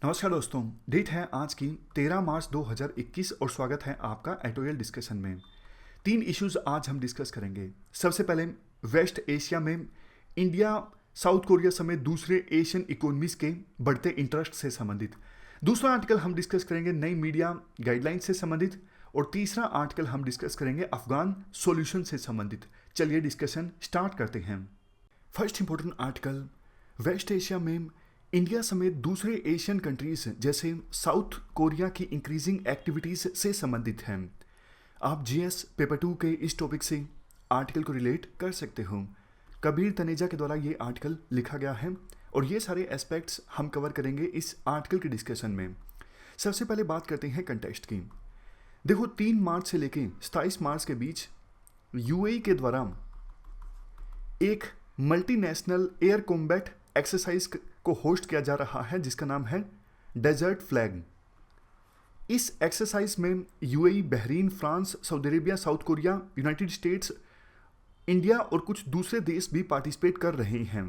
नमस्कार दोस्तों। डेट है आज की 13 मार्च 2021 और स्वागत है आपका एटोरियल डिस्कशन में। तीन इश्यूज आज हम डिस्कस करेंगे। सबसे पहले वेस्ट एशिया में इंडिया, साउथ कोरिया समेत दूसरे एशियन इकोनॉमीज के बढ़ते इंटरेस्ट से संबंधित। दूसरा आर्टिकल हम डिस्कस करेंगे नई मीडिया गाइडलाइन से संबंधित। और तीसरा आर्टिकल हम डिस्कस करेंगे अफगान सॉल्यूशन से संबंधित। चलिए डिस्कशन स्टार्ट करते हैं। First important article, west Asia में इंडिया समेत दूसरे एशियन कंट्रीज जैसे साउथ कोरिया की इंक्रीजिंग एक्टिविटीज से संबंधित है। आप जीएस पेपर 2 के इस टॉपिक से आर्टिकल को रिलेट कर सकते हो। कबीर तनेजा के द्वारा ये आर्टिकल लिखा गया है और ये सारे एस्पेक्ट्स हम कवर करेंगे इस आर्टिकल के डिस्कशन में। सबसे पहले बात करते हैं कंटेक्स्ट की। देखो, 3 मार्च से लेकर 27 मार्च के बीच यूएई के द्वारा एक मल्टीनेशनल एयर कॉम्बैट एक्सरसाइज को होस्ट किया जा रहा है जिसका नाम है डेजर्ट फ्लैग। इस एक्सरसाइज में UAE, Bahrain, France, Saudi Arabia, south Korea, United states, India और कुछ दूसरे देश भी पार्टिसिपेट कर रहे हैं।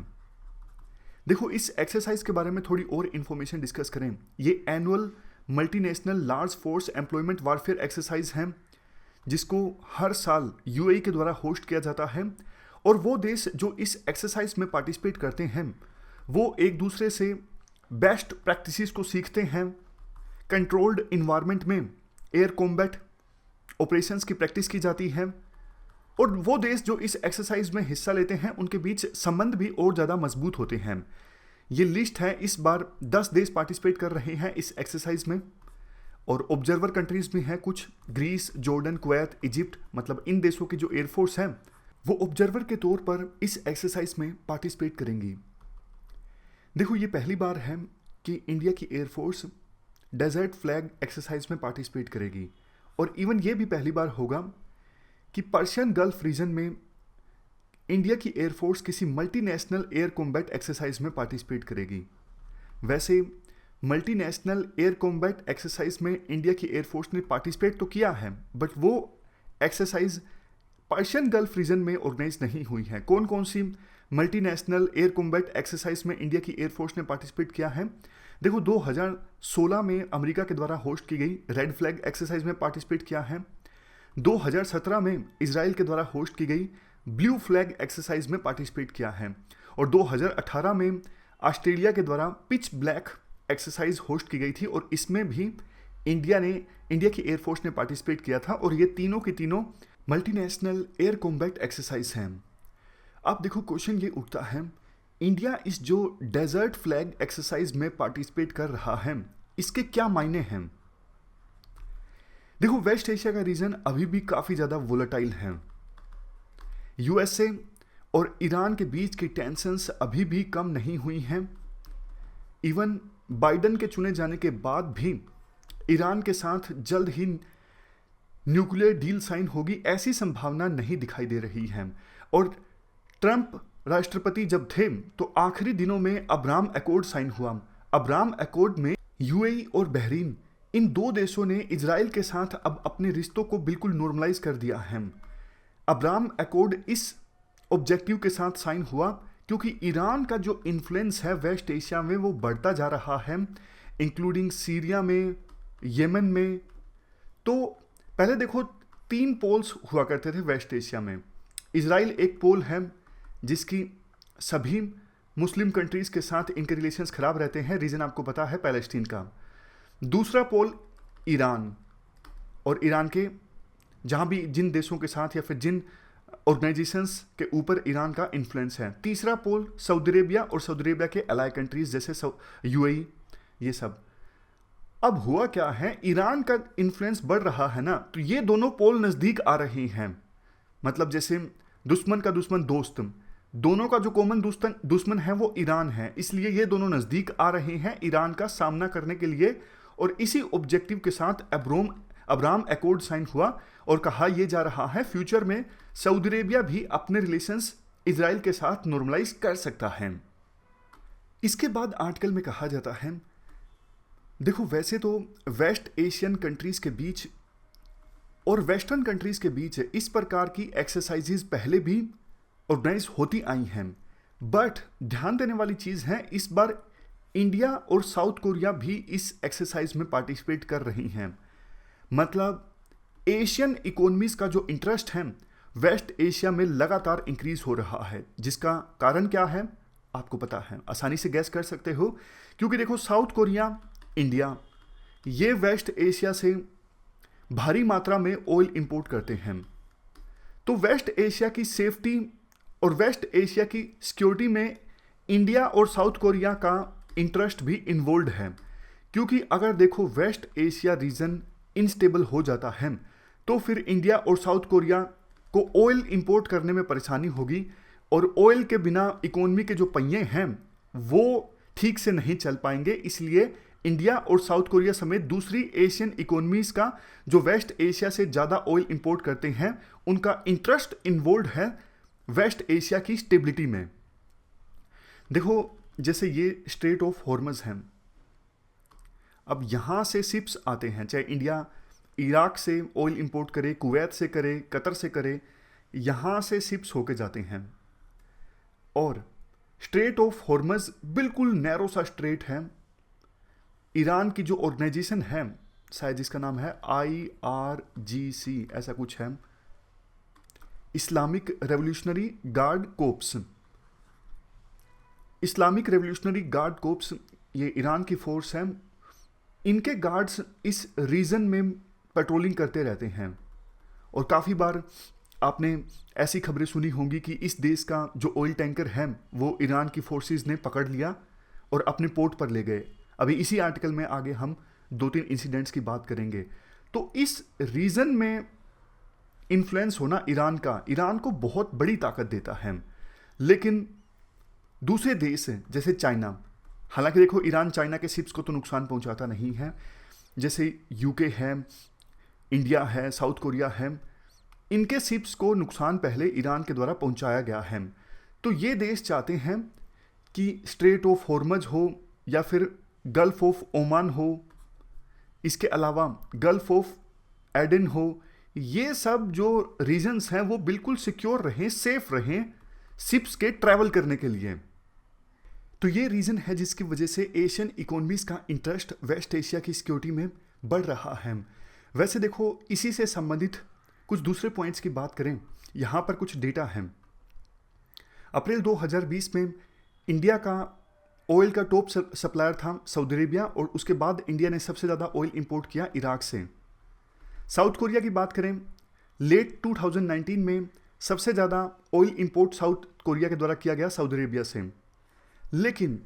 देखो, इस एक्सरसाइज के बारे में थोड़ी और इंफॉर्मेशन डिस्कस करें। ये annual multinational large force employment warfare exercise है जिसको हर साल यूएई के द्वारा होस्ट किया जाता है। और वो देश जो इस एक्सरसाइज में पार्टिसिपेट करते हैं वो एक दूसरे से बेस्ट प्रैक्टिसेस को सीखते हैं। कंट्रोल्ड इन्वायरमेंट में एयर कॉम्बैट ऑपरेशंस की प्रैक्टिस की जाती है। और वो देश जो इस एक्सरसाइज में हिस्सा लेते हैं उनके बीच संबंध भी और ज़्यादा मजबूत होते हैं। ये लिस्ट है, इस बार 10 देश पार्टिसिपेट कर रहे हैं इस एक्सरसाइज में। और ऑब्जर्वर कंट्रीज भी हैं कुछ, ग्रीस, जॉर्डन, कुवैत, इजिप्ट। मतलब इन देशों की जो एयरफोर्स है वो ऑब्जर्वर के तौर पर इस एक्सरसाइज में पार्टिसिपेट करेंगी। देखो, ये पहली बार है कि इंडिया की एयरफोर्स डेजर्ट फ्लैग एक्सरसाइज में पार्टिसिपेट करेगी। और इवन ये भी पहली बार होगा कि पर्शियन गल्फ रीजन में इंडिया की एयरफोर्स किसी मल्टीनेशनल एयर कॉम्बैट एक्सरसाइज में पार्टिसिपेट करेगी। वैसे मल्टीनेशनल एयर कॉम्बैट एक्सरसाइज में इंडिया की एयरफोर्स ने पार्टिसिपेट तो किया है, बट वो एक्सरसाइज पर्शियन गल्फ रीजन में ऑर्गेनाइज नहीं हुई है। कौन कौन सी मल्टीनेशनल एयर कॉम्बैट एक्सरसाइज में इंडिया की एयरफोर्स ने पार्टिसिपेट किया है? देखो, 2016 में अमेरिका के द्वारा होस्ट की गई रेड फ्लैग एक्सरसाइज में पार्टिसिपेट किया है। 2017 में इजराइल के द्वारा होस्ट की गई ब्लू फ्लैग एक्सरसाइज में पार्टिसिपेट किया है। और 2018 में ऑस्ट्रेलिया के द्वारा पिच ब्लैक एक्सरसाइज होस्ट की गई थी और इसमें भी इंडिया की एयरफोर्स ने पार्टिसिपेट किया था। और ये तीनों की तीनों मल्टीनेशनल एयर कॉम्बैट एक्सरसाइज हैं। अब देखो, क्वेश्चन ये उठता है, इंडिया इस जो डेजर्ट फ्लैग एक्सरसाइज में पार्टिसिपेट कर रहा है इसके क्या मायने हैं? देखो, वेस्ट एशिया का रीजन अभी भी काफी ज्यादा वोलेटाइल है। यूएसए और ईरान के बीच की टेंशंस अभी भी कम नहीं हुई हैं। इवन बाइडन के चुने जाने के बाद भी ईरान के साथ जल्द ही न्यूक्लियर डील साइन होगी ऐसी संभावना नहीं दिखाई दे रही है। और ट्रंप राष्ट्रपति जब थे तो आखिरी दिनों में अब्राहम अकॉर्ड साइन हुआ। अब्राहम अकॉर्ड में यूएई और बहरीन, इन दो देशों ने इजराइल के साथ अब अपने रिश्तों को बिल्कुल नॉर्मलाइज कर दिया है। अब्राहम अकॉर्ड इस ऑब्जेक्टिव के साथ साइन हुआ क्योंकि ईरान का जो इन्फ्लुएंस है वेस्ट एशिया में वो बढ़ता जा रहा है, इंक्लूडिंग सीरिया में, येमन में। तो पहले देखो, 3 पोल्स हुआ करते थे वेस्ट एशिया में। इजराइल एक पोल है जिसकी सभी मुस्लिम कंट्रीज के साथ इनके रिलेशंस खराब रहते हैं, रीजन आपको पता है पैलेस्टीन का। दूसरा पोल ईरान, और ईरान के जहां भी जिन देशों के साथ या फिर जिन ऑर्गेनाइजेशंस के ऊपर ईरान का इन्फ्लुएंस है। तीसरा पोल सऊदी अरेबिया और सऊदी अरेबिया के अलाइ कंट्रीज जैसे यूएई, ये सब। अब हुआ क्या है, ईरान का इन्फ्लुएंस बढ़ रहा है ना, तो ये दोनों पोल नजदीक आ रहे हैं। मतलब जैसे दुश्मन का दुश्मन दोस्त, दोनों का जो कॉमन दुश्मन है वो ईरान है, इसलिए ये दोनों नजदीक आ रहे हैं ईरान का सामना करने के लिए। और इसी ऑब्जेक्टिव के साथ अब्राहम अकॉर्ड साइन हुआ और कहा यह जा रहा है फ्यूचर में सऊदी अरेबिया भी अपने रिलेशंस इजराइल के साथ नॉर्मलाइज कर सकता है। इसके बाद आर्टिकल में कहा जाता है, देखो वैसे तो वेस्ट एशियन कंट्रीज के बीच और वेस्टर्न कंट्रीज के बीच इस प्रकार की एक्सरसाइजेज पहले भी ऑर्गेनाइज होती आई हैं, बट ध्यान देने वाली चीज़ है इस बार इंडिया और साउथ कोरिया भी इस एक्सरसाइज में पार्टिसिपेट कर रही हैं। मतलब एशियन इकोनॉमीज का जो इंटरेस्ट है वेस्ट एशिया में लगातार इंक्रीज हो रहा है, जिसका कारण क्या है आपको पता है, आसानी से गैस कर सकते हो। क्योंकि देखो साउथ कोरिया, इंडिया, ये वेस्ट एशिया से भारी मात्रा में ऑयल इंपोर्ट करते हैं। तो वेस्ट एशिया की सेफ्टी और वेस्ट एशिया की सिक्योरिटी में इंडिया और साउथ कोरिया का इंटरेस्ट भी इन्वॉल्व है। क्योंकि अगर देखो वेस्ट एशिया रीजन इनस्टेबल हो जाता है तो फिर इंडिया और साउथ कोरिया को ऑयल इंपोर्ट करने में परेशानी होगी, और ऑयल के बिना इकोनॉमी के जो पहिए हैं वो ठीक से नहीं चल पाएंगे। इसलिए इंडिया और साउथ कोरिया समेत दूसरी एशियन इकोनॉमीज का जो वेस्ट एशिया से ज़्यादा ऑयल इंपोर्ट करते हैं उनका इंटरेस्ट इन्वॉल्व है वेस्ट एशिया की स्टेबिलिटी में। देखो जैसे ये स्ट्रेट ऑफ हॉर्मज हैं, अब यहाँ से शिप्स आते हैं, चाहे इंडिया इराक से ऑयल इंपोर्ट करे, कुवैत से करे, कतर से करे, यहाँ से शिप्स होके जाते हैं। और स्ट्रेट ऑफ हॉर्मज बिल्कुल नैरो सा स्ट्रेट है। ईरान की जो ऑर्गेनाइजेशन है, शायद जिसका नाम है IRGC ऐसा कुछ है, Islamic revolutionary guard corpse. Islamic revolutionary guard corpse ये ईरान की फोर्स है। इनके गार्ड्स इस रीजन में पेट्रोलिंग करते रहते हैं, और काफ़ी बार आपने ऐसी खबरें सुनी होंगी कि इस देश का जो ऑयल टैंकर है वो ईरान की फोर्सेस ने पकड़ लिया और अपने पोर्ट पर ले गए। अभी इसी आर्टिकल में आगे हम 2-3 इंसिडेंट्स की बात करेंगे। तो इस रीजन में इन्फ्लुएंस होना ईरान को बहुत बड़ी ताकत देता है। लेकिन दूसरे देश जैसे चाइना, हालांकि देखो ईरान चाइना के शिप्स को तो नुकसान पहुंचाता नहीं है, जैसे यूके है, इंडिया है, साउथ कोरिया है, इनके शिप्स को नुकसान पहले ईरान के द्वारा पहुंचाया गया है। तो ये देश चाहते हैं कि स्ट्रेट ऑफ हॉर्मज हो या फिर गल्फ ऑफ ओमान हो, इसके अलावा गल्फ ऑफ एडन हो, ये सब जो रीजन्स हैं वो बिल्कुल सिक्योर रहें, सेफ रहें शिप्स के ट्रैवल करने के लिए। तो ये रीज़न है जिसकी वजह से एशियन इकोनॉमीज़ का इंटरेस्ट वेस्ट एशिया की सिक्योरिटी में बढ़ रहा है। वैसे देखो इसी से संबंधित कुछ दूसरे पॉइंट्स की बात करें, यहाँ पर कुछ डेटा है। अप्रैल 2020 में इंडिया का ऑयल का टॉप सप्लायर था सऊदी अरेबिया, और उसके बाद इंडिया ने सबसे ज़्यादा ऑयल इंपोर्ट किया इराक से। साउथ कोरिया की बात करें, लेट 2019 में सबसे ज़्यादा ऑयल इंपोर्ट साउथ कोरिया के द्वारा किया गया सऊदी अरेबिया से। लेकिन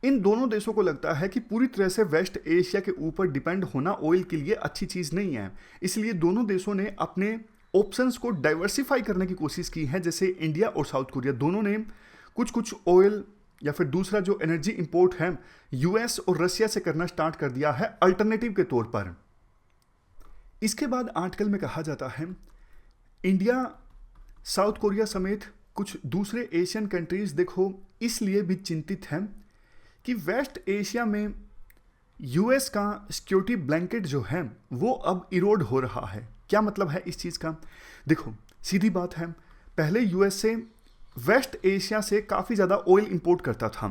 इन दोनों देशों को लगता है कि पूरी तरह से वेस्ट एशिया के ऊपर डिपेंड होना ऑयल के लिए अच्छी चीज़ नहीं है। इसलिए दोनों देशों ने अपने ऑप्शंस को डाइवर्सिफाई करने की कोशिश की है। जैसे इंडिया और साउथ कोरिया दोनों ने कुछ कुछ ऑयल या फिर दूसरा जो एनर्जी इंपोर्ट है यूएस और रशिया से करना स्टार्ट कर दिया है अल्टरनेटिव के तौर पर। इसके बाद आर्टिकल में कहा जाता है इंडिया, साउथ कोरिया समेत कुछ दूसरे एशियन कंट्रीज देखो इसलिए भी चिंतित हैं कि वेस्ट एशिया में यूएस का सिक्योरिटी ब्लैंकेट जो है वो अब इरोड हो रहा है। क्या मतलब है इस चीज़ का? देखो सीधी बात है, पहले यूएस से वेस्ट एशिया से काफ़ी ज़्यादा ऑयल इंपोर्ट करता था।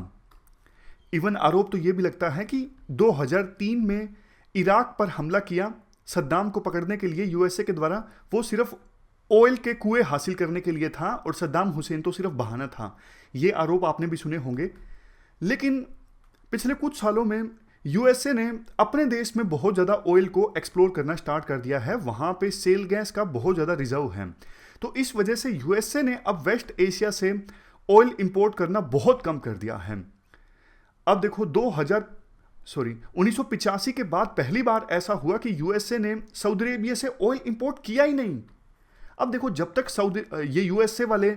इवन आरोप तो ये भी लगता है कि 2003 में इराक पर हमला किया सद्दाम को पकड़ने के लिए यूएसए के द्वारा, वो सिर्फ ऑयल के कुएं हासिल करने के लिए था और सद्दाम हुसैन तो सिर्फ बहाना था। ये आरोप आपने भी सुने होंगे। लेकिन पिछले कुछ सालों में यूएसए ने अपने देश में बहुत ज़्यादा ऑयल को एक्सप्लोर करना स्टार्ट कर दिया है। वहाँ पे सेल गैस का बहुत ज़्यादा रिजर्व है। तो इस वजह से यूएसए ने अब वेस्ट एशिया से ऑयल इंपोर्ट करना बहुत कम कर दिया है। अब देखो 1985 के बाद पहली बार ऐसा हुआ कि यूएसए ने सऊदी अरेबिया से ऑयल इंपोर्ट किया ही नहीं। अब देखो जब तक ये यूएसए वाले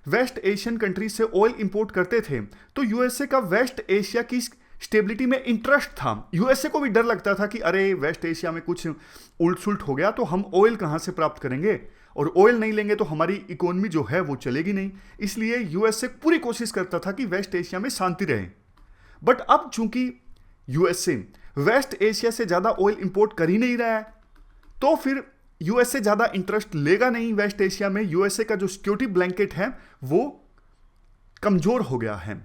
वेस्ट एशियन कंट्रीज से ऑयल इंपोर्ट करते थे तो यूएसए का वेस्ट एशिया की स्टेबिलिटी में इंटरेस्ट था। यूएसए को भी डर लगता था कि अरे वेस्ट एशिया में कुछ उल्ट सुलट हो गया तो हम ऑयल कहाँ से प्राप्त करेंगे, और ऑयल नहीं लेंगे तो हमारी इकोनॉमी जो है वो चलेगी नहीं। इसलिए यूएसए पूरी कोशिश करता था कि वेस्ट एशिया में शांति रहे। बट अब चूंकि यूएसए वेस्ट एशिया से ज़्यादा ऑयल इंपोर्ट कर ही नहीं रहा है तो फिर यूएसए ज़्यादा इंटरेस्ट लेगा नहीं वेस्ट एशिया में। यूएसए का जो सिक्योरिटी ब्लैंकेट है वो कमज़ोर हो गया है।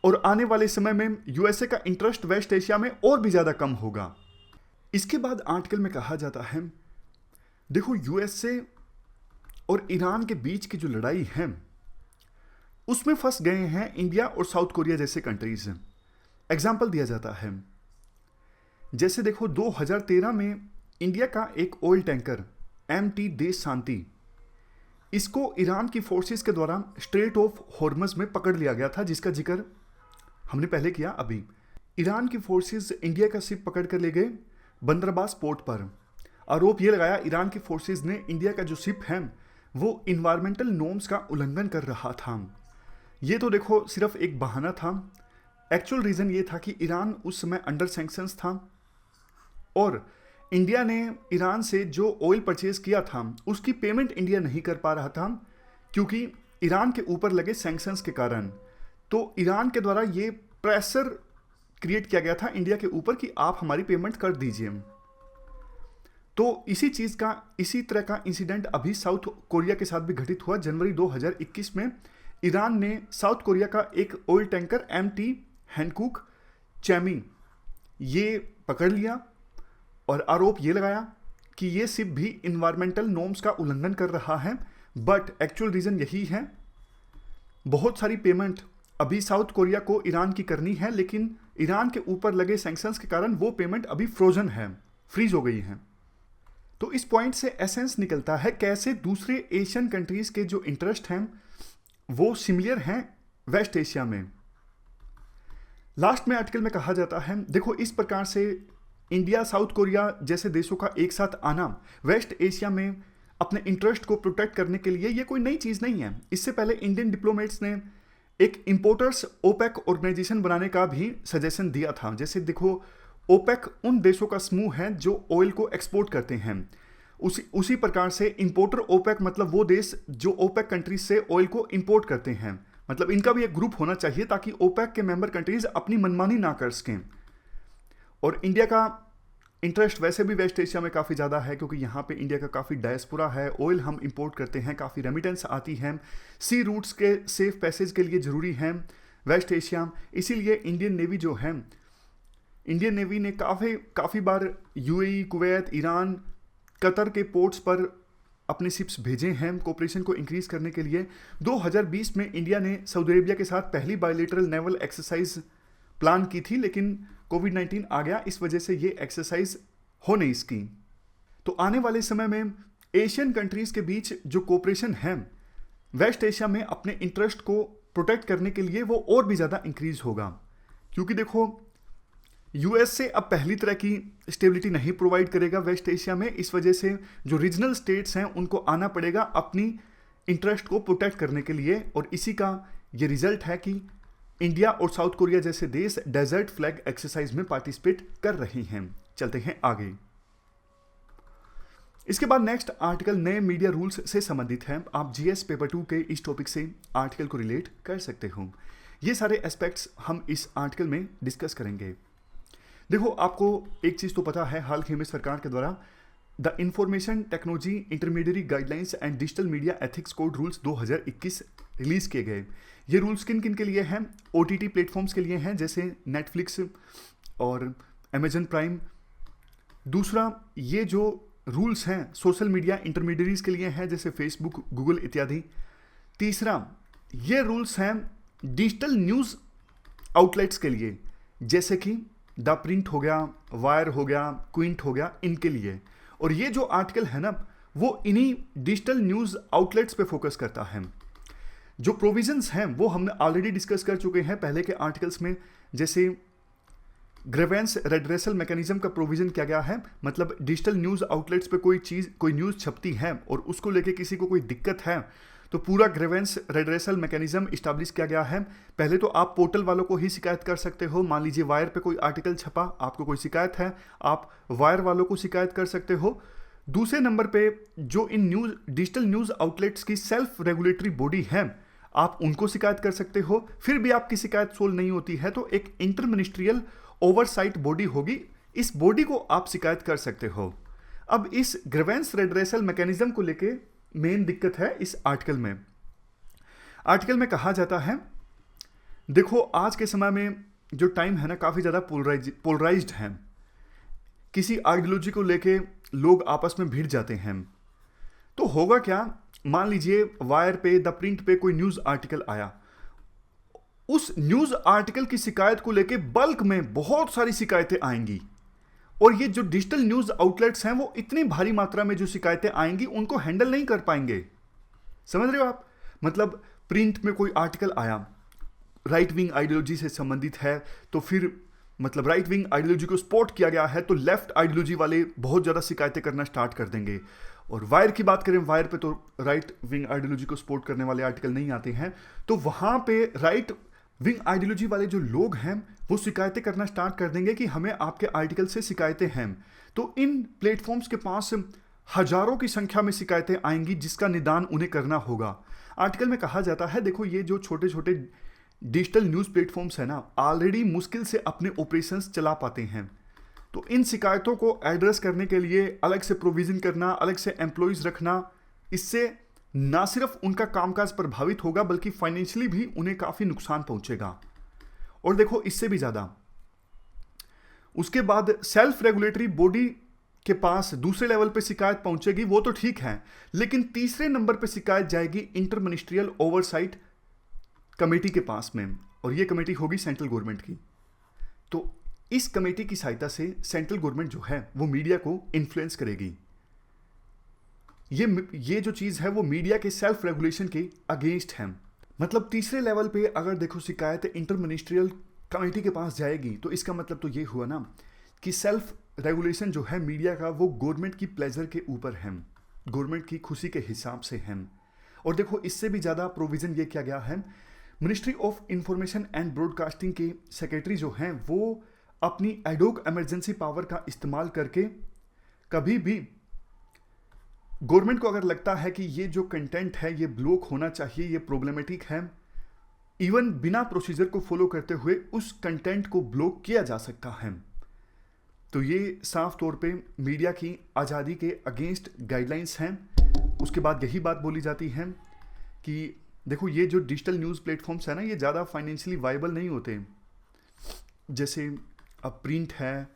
और आने वाले समय में यूएसए का इंटरेस्ट वेस्ट एशिया में और भी ज़्यादा कम होगा। इसके बाद आर्टिकल में कहा जाता है, देखो यूएसए और ईरान के बीच की जो लड़ाई है उसमें फंस गए हैं इंडिया और साउथ कोरिया जैसे कंट्रीज। एग्जाम्पल दिया जाता है, जैसे देखो 2013 में इंडिया का एक ऑयल टैंकर MT देश शांति, इसको ईरान की फोर्सेस के द्वारा स्ट्रेट ऑफ हॉर्मज में पकड़ लिया गया था, जिसका जिक्र हमने पहले किया। अभी ईरान की फोर्सेस इंडिया का शिप पकड़ कर ले गए बंदरबास पोर्ट पर। आरोप ये लगाया ईरान की फोर्सेस ने इंडिया का जो शिप है वो इन्वायरमेंटल नॉर्म्स का उल्लंघन कर रहा था। ये तो देखो सिर्फ एक बहाना था, एक्चुअल रीज़न ये था कि ईरान उस समय अंडर सैंक्शंस था और इंडिया ने ईरान से जो ऑयल परचेज किया था उसकी पेमेंट इंडिया नहीं कर पा रहा था क्योंकि ईरान के ऊपर लगे सैंक्शंस के कारण। तो ईरान के द्वारा ये प्रेशर क्रिएट किया गया था इंडिया के ऊपर कि आप हमारी पेमेंट कर दीजिए। तो इसी तरह का इंसिडेंट अभी साउथ कोरिया के साथ भी घटित हुआ। जनवरी 2021 में ईरान ने साउथ कोरिया का एक ऑयल टैंकर MT हैंकुक चैमी ये पकड़ लिया और आरोप ये लगाया कि ये शिप भी इन्वायरमेंटल नॉर्म्स का उल्लंघन कर रहा है, बट एक्चुअल रीज़न यही है। बहुत सारी पेमेंट अभी साउथ कोरिया को ईरान की करनी है, लेकिन ईरान के ऊपर लगे सैंक्शंस के कारण वो पेमेंट अभी फ्रोजन है, फ्रीज हो गई है। तो इस पॉइंट से एसेंस निकलता है कैसे दूसरे एशियन कंट्रीज के जो इंटरेस्ट हैं वो सिमिलर हैं वेस्ट एशिया में। लास्ट में आर्टिकल में कहा जाता है, देखो इस प्रकार से इंडिया साउथ कोरिया जैसे देशों का एक साथ आना वेस्ट एशिया में अपने इंटरेस्ट को प्रोटेक्ट करने के लिए ये कोई नई चीज़ नहीं है। इससे पहले इंडियन डिप्लोमेट्स ने एक इंपोर्टर्स ओपेक ऑर्गेनाइजेशन बनाने का भी सजेशन दिया था। जैसे देखो ओपेक उन देशों का समूह है जो ऑयल को एक्सपोर्ट करते हैं, उसी प्रकार से इंपोर्टर ओपेक मतलब वो देश जो ओपेक कंट्रीज से ऑयल को इंपोर्ट करते हैं, मतलब इनका भी एक ग्रुप होना चाहिए ताकि ओपेक के मेंबर कंट्रीज अपनी मनमानी ना कर सकें। और इंडिया का इंटरेस्ट वैसे भी वेस्ट एशिया में काफ़ी ज़्यादा है क्योंकि यहाँ पे इंडिया का काफ़ी डायस्पोरा है, ऑयल हम इंपोर्ट करते हैं, काफ़ी रेमिटेंस आती है, सी रूट्स के सेफ पैसेज के लिए ज़रूरी है वेस्ट एशिया। इसीलिए इंडियन नेवी जो है, इंडियन नेवी ने काफ़ी बार UAE, कुवैत, ईरान, कतर के पोर्ट्स पर अपने शिप्स भेजे हैं कोऑपरेशन को इंक्रीज करने के लिए। 2020 में इंडिया ने सऊदी अरेबिया के साथ पहली बायलैटरल नेवल एक्सरसाइज प्लान की थी, लेकिन कोविड-19 आ गया, इस वजह से ये एक्सरसाइज हो नहीं सकी। तो आने वाले समय में एशियन कंट्रीज के बीच जो कोऑपरेशन है वेस्ट एशिया में अपने इंटरेस्ट को प्रोटेक्ट करने के लिए वो और भी ज़्यादा इंक्रीज होगा, क्योंकि देखो यूएस से अब पहली तरह की स्टेबिलिटी नहीं प्रोवाइड करेगा वेस्ट एशिया में। इस वजह से जो रीजनल स्टेट्स हैं उनको आना पड़ेगा अपनी इंटरेस्ट को प्रोटेक्ट करने के लिए, और इसी का ये रिजल्ट है कि इंडिया और साउथ कोरिया जैसे देश डेजर्ट फ्लैग एक्सरसाइज में पार्टिसिपेट कर रहे हैं। चलते हैं आगे। इसके बाद नेक्स्ट आर्टिकल नए मीडिया रूल्स से संबंधित है। आप जीएस पेपर 2 के इस टॉपिक से आर्टिकल को रिलेट कर सकते हो। ये सारे एस्पेक्ट्स हम इस आर्टिकल में डिस्कस करेंगे। देखो आपको एक चीज़ तो पता है, हाल ही में सरकार के द्वारा the information technology intermediate guidelines and digital media ethics code rules 2021 release किए गए। ये रूल्स किन किन के लिए हैं? OTT प्लेटफॉर्म्स के लिए हैं जैसे नेटफ्लिक्स और अमेजन प्राइम। दूसरा, ये जो रूल्स हैं सोशल मीडिया इंटरमीडिएट्स के लिए हैं जैसे फेसबुक, गूगल इत्यादि। तीसरा, ये रूल्स हैं डिजिटल न्यूज़ आउटलेट्स के लिए जैसे कि द प्रिंट हो गया, वायर हो गया, क्विंट हो गया, इनके लिए। और ये जो आर्टिकल है ना वो इन्हीं डिजिटल न्यूज़ आउटलेट्स पे फोकस करता है। जो प्रोविजंस हैं वो हमने ऑलरेडी डिस्कस कर चुके हैं पहले के आर्टिकल्स में, जैसे ग्रेवेंस रेड्रेसल मैकेनिज्म का प्रोविजन किया गया है, मतलब डिजिटल न्यूज़ आउटलेट्स पे कोई न्यूज़ छपती है और उसको लेके किसी को कोई दिक्कत है तो पूरा ग्रेवेंस रेड्रेसल मैकेनिज्म इस्टेब्लिश किया गया है। पहले तो आप पोर्टल वालों को ही शिकायत कर सकते हो। मान लीजिए वायर पे कोई आर्टिकल छपा, आपको कोई शिकायत है, आप वायर वालों को शिकायत कर सकते हो। दूसरे नंबर पे जो इन डिजिटल न्यूज़ आउटलेट्स की सेल्फ रेगुलेटरी बॉडी है आप उनको शिकायत कर सकते हो। फिर भी आपकी शिकायत सोल्व नहीं होती है तो एक इंटर मिनिस्ट्रियल ओवरसाइट बॉडी होगी, इस बॉडी को आप शिकायत कर सकते हो। अब इस ग्रेवेंस रेड्रेसल मैकेनिज्म को लेके मेन दिक्कत है इस आर्टिकल में। आर्टिकल में कहा जाता है देखो आज के समय में जो टाइम है ना, काफ़ी ज़्यादा पोलराइज्ड है। किसी आइडियोलॉजी को लेके लोग आपस में भिड़ जाते हैं। तो होगा क्या, मान लीजिए वायर पे, द प्रिंट पे कोई न्यूज़ आर्टिकल आया, उस न्यूज़ आर्टिकल की शिकायत को लेके बल्क में बहुत सारी शिकायतें आएंगी। और ये जो डिजिटल न्यूज़ आउटलेट्स हैं वो इतनी भारी मात्रा में जो शिकायतें आएंगी उनको हैंडल नहीं कर पाएंगे। समझ रहे हो आप? मतलब प्रिंट में कोई आर्टिकल आया, राइट विंग आइडियोलॉजी से संबंधित है, तो फिर मतलब राइट विंग आइडियोलॉजी को सपोर्ट किया गया है, तो लेफ्ट आइडियोलॉजी वाले बहुत ज़्यादा शिकायतें करना स्टार्ट कर देंगे। और वायर की बात करें, वायर पे तो राइट विंग आइडियोलॉजी को सपोर्ट करने वाले आर्टिकल नहीं आते हैं, तो वहाँ पे राइट विंग आइडियोलॉजी वाले जो लोग हैं वो शिकायतें करना स्टार्ट कर देंगे कि हमें आपके आर्टिकल से शिकायतें हैं। तो इन प्लेटफॉर्म्स के पास हजारों की संख्या में शिकायतें आएंगी जिसका निदान उन्हें करना होगा। आर्टिकल में कहा जाता है, देखो ये जो छोटे छोटे डिजिटल न्यूज़ प्लेटफॉर्म्स है ना, ऑलरेडी मुश्किल से अपने ऑपरेशंस चला पाते हैं। तो इन शिकायतों को एड्रेस करने के लिए अलग से प्रोविज़न करना, अलग से एम्प्लॉयज़ रखना, इससे ना सिर्फ उनका कामकाज प्रभावित होगा बल्कि फाइनेंशियली भी उन्हें काफ़ी नुकसान पहुंचेगा। और देखो इससे भी ज़्यादा, उसके बाद सेल्फ रेगुलेटरी बॉडी के पास दूसरे लेवल पे शिकायत पहुंचेगी, वो तो ठीक है, लेकिन तीसरे नंबर पे शिकायत जाएगी इंटर मिनिस्ट्रियल ओवरसाइट कमेटी के पास में, और ये कमेटी होगी सेंट्रल गवर्नमेंट की। तो इस कमेटी की सहायता से सेंट्रल गवर्नमेंट जो है वो मीडिया को इन्फ्लुएंस करेगी। ये जो चीज़ है वो मीडिया के सेल्फ रेगुलेशन के अगेंस्ट है। मतलब तीसरे लेवल पे अगर देखो शिकायत इंटर मिनिस्ट्रियल कमेटी के पास जाएगी, तो इसका मतलब तो ये हुआ ना कि सेल्फ रेगुलेशन जो है मीडिया का वो गवर्नमेंट की प्लेजर के ऊपर है, गवर्नमेंट की खुशी के हिसाब से है। और देखो इससे भी ज़्यादा प्रोविज़न ये किया गया है, ministry of information and broadcasting के सेक्रेटरी जो हैं वो अपनी एडोक इमरजेंसी पावर का इस्तेमाल करके कभी भी गवर्नमेंट को अगर लगता है कि ये जो कंटेंट है ये ब्लॉक होना चाहिए, ये प्रॉब्लमेटिक है, इवन बिना प्रोसीजर को फॉलो करते हुए उस कंटेंट को ब्लॉक किया जा सकता है। तो ये साफ तौर पे मीडिया की आज़ादी के अगेंस्ट गाइडलाइंस हैं। उसके बाद यही बात बोली जाती है कि देखो ये जो डिजिटल न्यूज़ प्लेटफॉर्म्स है ना, ये ज़्यादा फाइनेंशियली वाइबल नहीं होते। जैसे अब प्रिंट है,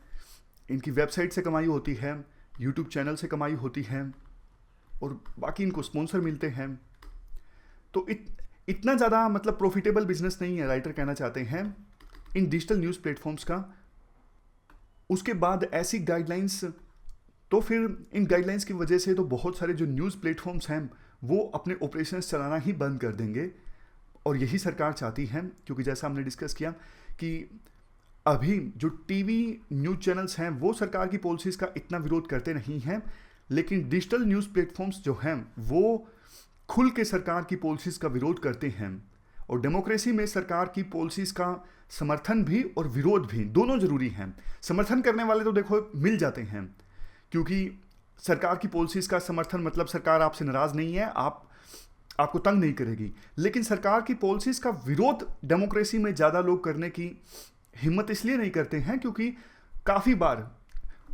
इनकी वेबसाइट से कमाई होती है, यूट्यूब चैनल से कमाई होती है, और बाकी इनको स्पॉन्सर मिलते हैं। तो इतना ज़्यादा मतलब प्रॉफिटेबल बिजनेस नहीं है, राइटर कहना चाहते हैं इन डिजिटल न्यूज़ प्लेटफॉर्म्स का। उसके बाद ऐसी गाइडलाइंस, तो फिर इन गाइडलाइंस की वजह से तो बहुत सारे जो न्यूज़ प्लेटफॉर्म्स हैं वो अपने ऑपरेशंस चलाना ही बंद कर देंगे। और यही सरकार चाहती है, क्योंकि जैसा हमने डिस्कस किया कि अभी जो टीवी न्यूज़ चैनल्स हैं वो सरकार की पॉलिसीज़ का इतना विरोध करते नहीं हैं, लेकिन डिजिटल न्यूज़ प्लेटफॉर्म्स जो हैं वो खुल के सरकार की पॉलिसीज़ का विरोध करते हैं। और डेमोक्रेसी में सरकार की पॉलिसीज़ का समर्थन भी और विरोध भी दोनों जरूरी हैं। समर्थन करने वाले तो देखो मिल जाते हैं, क्योंकि सरकार की पॉलिसीज़ का समर्थन मतलब सरकार आपसे नाराज़ नहीं है, आपको तंग नहीं करेगी। लेकिन सरकार की पॉलिसीज़ का विरोध डेमोक्रेसी में ज़्यादा लोग करने की हिम्मत इसलिए नहीं करते हैं क्योंकि काफ़ी बार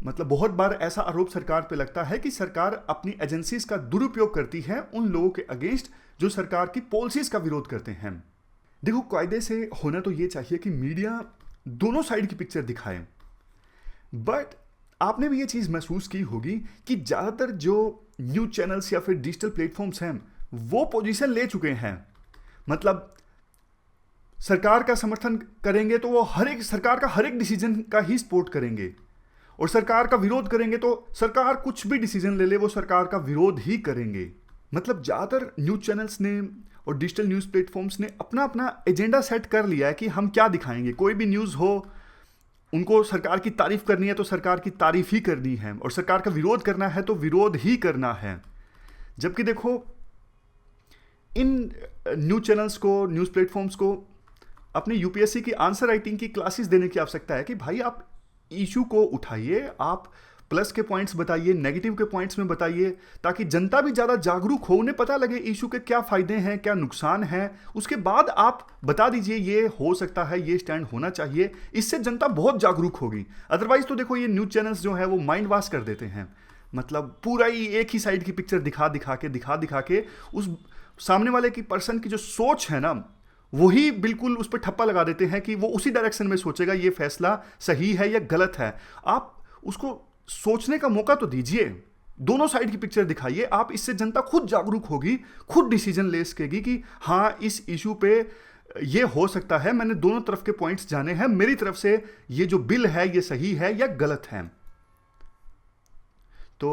मतलब बहुत बार ऐसा आरोप सरकार पे लगता है कि सरकार अपनी एजेंसीज का दुरुपयोग करती है उन लोगों के अगेंस्ट जो सरकार की पॉलिसीज का विरोध करते हैं। देखो कायदे से होना तो ये चाहिए कि मीडिया दोनों साइड की पिक्चर दिखाए, बट आपने भी ये चीज़ महसूस की होगी कि ज़्यादातर जो न्यूज़ चैनल्स या फिर डिजिटल प्लेटफॉर्म्स हैं वो पोजीशन ले चुके हैं। मतलब सरकार का समर्थन करेंगे तो वो सरकार का हर एक डिसीजन का ही सपोर्ट करेंगे, और सरकार का विरोध करेंगे तो सरकार कुछ भी डिसीजन ले ले वो सरकार का विरोध ही करेंगे। मतलब ज़्यादातर न्यूज़ चैनल्स ने और डिजिटल न्यूज़ प्लेटफॉर्म्स ने अपना अपना एजेंडा सेट कर लिया है कि हम क्या दिखाएंगे। कोई भी न्यूज़ हो, उनको सरकार की तारीफ करनी है तो सरकार की तारीफ ही करनी है, और सरकार का विरोध करना है तो विरोध ही करना है। जबकि देखो इन न्यूज़ चैनल्स को, न्यूज़ प्लेटफॉर्म्स को अपने यूपीएससी की आंसर राइटिंग की क्लासेस देने की आवश्यकता है कि भाई आप इशू को उठाइए, आप प्लस के पॉइंट्स बताइए, नेगेटिव के पॉइंट्स में बताइए, ताकि जनता भी ज़्यादा जागरूक हो, उन्हें पता लगे इशू के क्या फ़ायदे हैं, क्या नुकसान है। उसके बाद आप बता दीजिए ये हो सकता है, ये स्टैंड होना चाहिए, इससे जनता बहुत जागरूक होगी। अदरवाइज तो देखो ये न्यूज़ चैनल्स जो है वो माइंड वॉश कर देते हैं, मतलब पूरा ही एक ही साइड की पिक्चर दिखा दिखा के उस सामने वाले की पर्सन की जो सोच है ना वही बिल्कुल उस पर ठप्पा लगा देते हैं कि वो उसी डायरेक्शन में सोचेगा ये फैसला सही है या गलत है। आप उसको सोचने का मौका तो दीजिए, दोनों साइड की पिक्चर दिखाइए। आप इससे जनता खुद जागरूक होगी, खुद डिसीजन ले सकेगी कि हाँ इस इशू पे ये हो सकता है, मैंने दोनों तरफ के पॉइंट्स जाने हैं, मेरी तरफ से ये जो बिल है ये सही है या गलत है। तो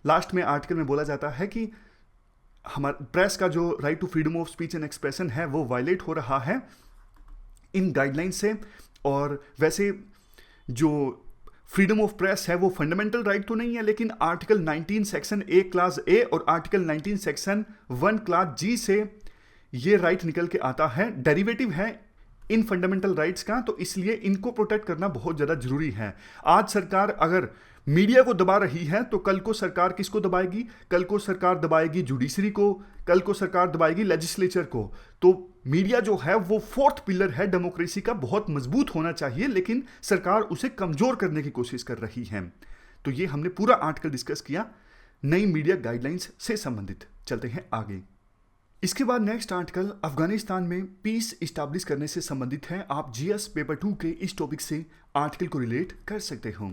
लास्ट में आर्टिकल में बोला जाता है कि हमारा प्रेस का जो right to freedom of speech and expression है वो वायलेट हो रहा है इन गाइडलाइन से। और वैसे जो फ्रीडम ऑफ प्रेस है वो फंडामेंटल राइट तो नहीं है, लेकिन आर्टिकल 19 सेक्शन ए क्लास ए और आर्टिकल 19 सेक्शन 1 क्लास जी से ये राइट निकल के आता है, डेरिवेटिव है इन फंडामेंटल राइट्स का। तो इसलिए इनको प्रोटेक्ट करना बहुत ज़्यादा जरूरी है। आज सरकार अगर मीडिया को दबा रही है तो कल को सरकार किसको दबाएगी? कल को सरकार दबाएगी जुडिशरी को, कल को सरकार दबाएगी लेजिस्लेचर को। तो मीडिया जो है वो फोर्थ पिलर है डेमोक्रेसी का, बहुत मजबूत होना चाहिए, लेकिन सरकार उसे कमजोर करने की कोशिश कर रही है। तो ये हमने पूरा आर्टिकल डिस्कस किया नई मीडिया गाइडलाइंस से संबंधित। चलते हैं आगे। इसके बाद नेक्स्ट आर्टिकल अफगानिस्तान में पीस इस्टेब्लिश करने से संबंधित है। आप जीएस पेपर 2 के इस टॉपिक से आर्टिकल को रिलेट कर सकते हो।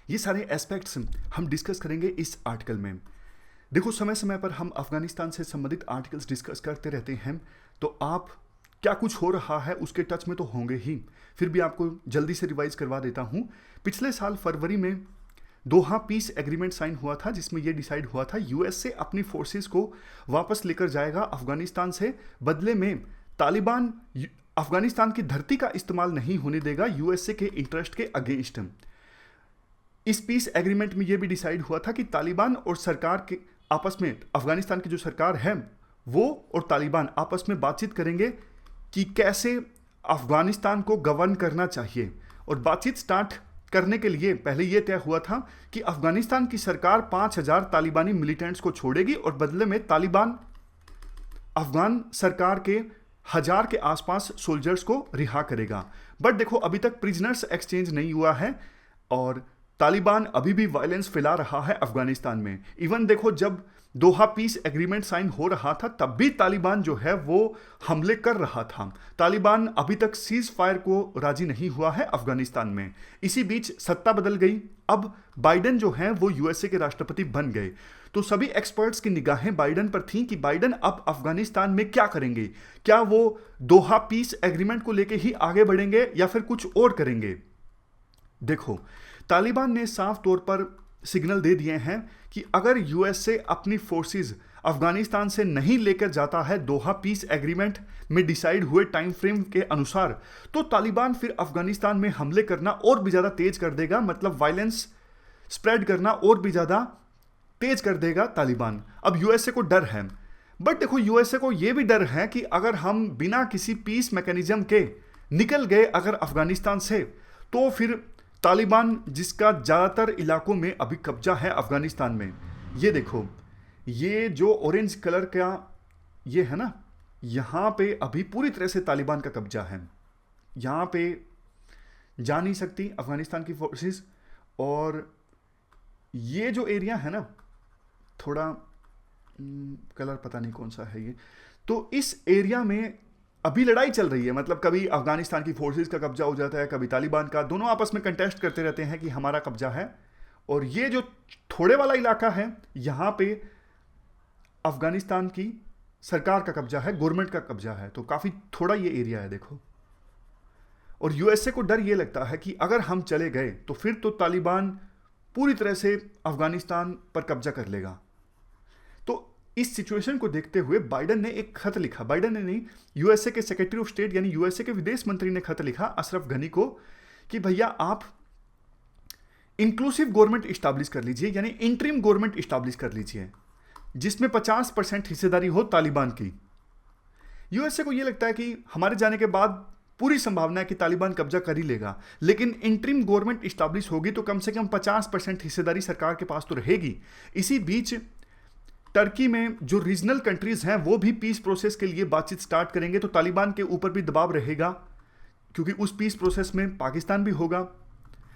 ये सारे एस्पेक्ट्स हम डिस्कस करेंगे इस आर्टिकल में। देखो, समय समय पर हम अफगानिस्तान से संबंधित आर्टिकल्स डिस्कस करते रहते हैं, तो आप क्या कुछ हो रहा है उसके टच में तो होंगे ही। फिर भी आपको जल्दी से रिवाइज करवा देता हूँ। पिछले साल फरवरी में दोहा पीस एग्रीमेंट साइन हुआ था, जिसमें यह डिसाइड हुआ था यूएसए अपनी फोर्सेस को वापस लेकर जाएगा अफगानिस्तान से। बदले में तालिबान अफगानिस्तान की धरती का इस्तेमाल नहीं होने देगा यूएसए के इंटरेस्ट के अगेंस्ट। इस पीस एग्रीमेंट में यह भी डिसाइड हुआ था कि तालिबान और सरकार के आपस में, अफगानिस्तान की जो सरकार है वो और तालिबान आपस में बातचीत करेंगे कि कैसे अफगानिस्तान को गवर्न करना चाहिए। और बातचीत स्टार्ट करने के लिए पहले यह तय हुआ था कि अफगानिस्तान की सरकार 5000 तालिबानी मिलिटेंट्स को छोड़ेगी और बदले में तालिबान अफगान सरकार के 1000 के आसपास सोल्जर्स को रिहा करेगा। बट देखो, अभी तक प्रिजनर्स एक्सचेंज नहीं हुआ है और तालिबान अभी भी वायलेंस फैला रहा है अफगानिस्तान में। इवन देखो, जब दोहा पीस एग्रीमेंट साइन हो रहा था तब भी तालिबान जो है वो हमले कर रहा था। तालिबान अभी तक सीज फायर को राजी नहीं हुआ है अफगानिस्तान में। इसी बीच सत्ता बदल गई, अब बाइडेन जो है वो यूएसए के राष्ट्रपति बन गए। तो सभी एक्सपर्ट्स की निगाहें बाइडेन पर थीं कि बाइडेन अब अफगानिस्तान में क्या करेंगे। क्या वो दोहा पीस एग्रीमेंट को लेकर ही आगे बढ़ेंगे या फिर कुछ और करेंगे? देखो, तालिबान ने साफ तौर पर सिग्नल दे दिए हैं कि अगर यूएसए अपनी फोर्सेस अफगानिस्तान से नहीं लेकर जाता है दोहा पीस एग्रीमेंट में डिसाइड हुए टाइम फ्रेम के अनुसार, तो तालिबान फिर अफगानिस्तान में हमले करना और भी ज़्यादा तेज कर देगा। मतलब वायलेंस स्प्रेड करना और भी ज़्यादा तेज कर देगा तालिबान। अब यूएसए को डर है, बट देखो, यूएसए को यह भी डर है कि अगर हम बिना किसी पीस मैकेनिज्म के निकल गए अगर अफगानिस्तान से, तो फिर तालिबान जिसका ज़्यादातर इलाकों में अभी कब्जा है अफगानिस्तान में, ये देखो, ये जो ऑरेंज कलर का ये है ना, यहाँ पे अभी पूरी तरह से तालिबान का कब्जा है। यहाँ पे जा नहीं सकती अफगानिस्तान की फोर्सेस। और ये जो एरिया है ना, थोड़ा कलर पता नहीं कौन सा है ये, तो इस एरिया में अभी लड़ाई चल रही है। मतलब कभी अफगानिस्तान की फोर्सेस का कब्जा हो जाता है, कभी तालिबान का, दोनों आपस में कंटेस्ट करते रहते हैं कि हमारा कब्जा है। और ये जो थोड़े वाला इलाका है, यहाँ पे अफगानिस्तान की सरकार का कब्जा है, गवर्नमेंट का कब्जा है। तो काफ़ी थोड़ा ये एरिया है, देखो। और यूएसए को डर ये लगता है कि अगर हम चले गए तो फिर तो तालिबान पूरी तरह से अफगानिस्तान पर कब्जा कर लेगा। तो इस सिचुएशन को देखते हुए बाइडेन ने एक खत लिखा, बाइडेन ने नहीं, यूएसए के सेक्रेटरी ऑफ स्टेट यानी यूएसए के विदेश मंत्री ने खत लिखा अशरफ गनी को कि भैया आप इंक्लूसिव गवर्नमेंट इस्टेब्लिश कर लीजिए, यानी इंटरिम गवर्नमेंट इस्टेब्लिश कर लीजिए जिसमें 50% हिस्सेदारी हो तालिबान की। यूएसए को यह लगता है कि हमारे जाने के बाद पूरी संभावना है कि तालिबान कब्जा कर ही लेगा, लेकिन इंटरिम गवर्नमेंट इस्टेब्लिश होगी तो कम से कम 50% हिस्सेदारी सरकार के पास तो रहेगी। इसी बीच टर्की में जो रीजनल कंट्रीज हैं वो भी पीस प्रोसेस के लिए बातचीत स्टार्ट करेंगे, तो तालिबान के ऊपर भी दबाव रहेगा क्योंकि उस पीस प्रोसेस में पाकिस्तान भी होगा।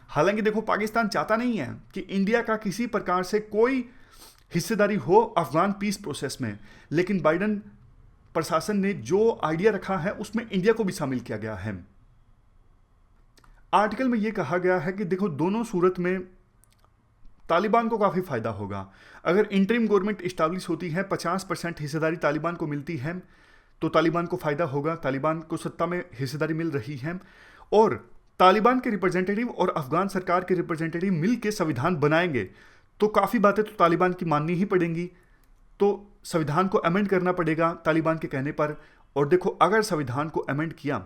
हालांकि देखो, पाकिस्तान चाहता नहीं है कि इंडिया का किसी प्रकार से कोई हिस्सेदारी हो अफगान पीस प्रोसेस में, लेकिन बाइडेन प्रशासन ने जो आइडिया रखा है उसमें इंडिया को भी शामिल किया गया है। आर्टिकल में यह कहा गया है कि देखो, दोनों सूरत में तालिबान को काफ़ी फायदा होगा। अगर इंटरिम गवर्नमेंट इस्टेब्लिश होती है, 50% हिस्सेदारी तालिबान को मिलती है, तो तालिबान को फायदा होगा। तालिबान को सत्ता में हिस्सेदारी मिल रही है और तालिबान के रिप्रेजेंटेटिव और अफगान सरकार के रिप्रेजेंटेटिव मिलकर संविधान बनाएंगे, तो काफ़ी बातें तो तालिबान की माननी ही पड़ेंगी। तो संविधान को अमेंड करना पड़ेगा तालिबान के कहने पर। और देखो, अगर संविधान को अमेंड किया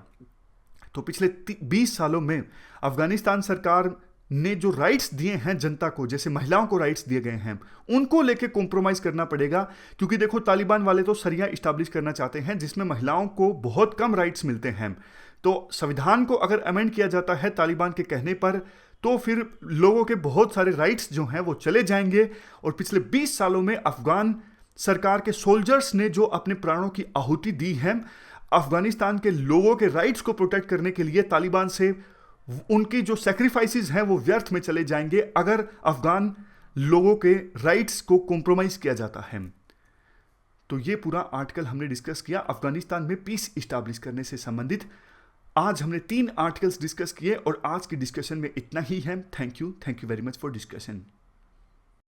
तो पिछले 20 सालों में अफगानिस्तान सरकार ने जो राइट्स दिए हैं जनता को, जैसे महिलाओं को राइट्स दिए गए हैं, उनको लेके कॉम्प्रोमाइज करना पड़ेगा। क्योंकि देखो, तालिबान वाले तो शरिया इस्टेब्लिश करना चाहते हैं जिसमें महिलाओं को बहुत कम राइट्स मिलते हैं। तो संविधान को अगर अमेंड किया जाता है तालिबान के कहने पर, तो फिर लोगों के बहुत सारे राइट्स जो हैं वो चले जाएंगे। और पिछले 20 सालों में अफगान सरकार के सोल्जर्स ने जो अपने प्राणों की आहुति दी है अफगानिस्तान के लोगों के राइट्स को प्रोटेक्ट करने के लिए, तालिबान से उनकी जो सैक्रिफाइसेस हैं वो व्यर्थ में चले जाएंगे अगर अफगान लोगों के राइट्स को कॉम्प्रोमाइज किया जाता है। तो ये पूरा आर्टिकल हमने डिस्कस किया अफगानिस्तान में पीस इस्टेब्लिश करने से संबंधित। आज हमने 3 आर्टिकल्स डिस्कस किए और आज की डिस्कशन में इतना ही है। Thank you very much for discussion.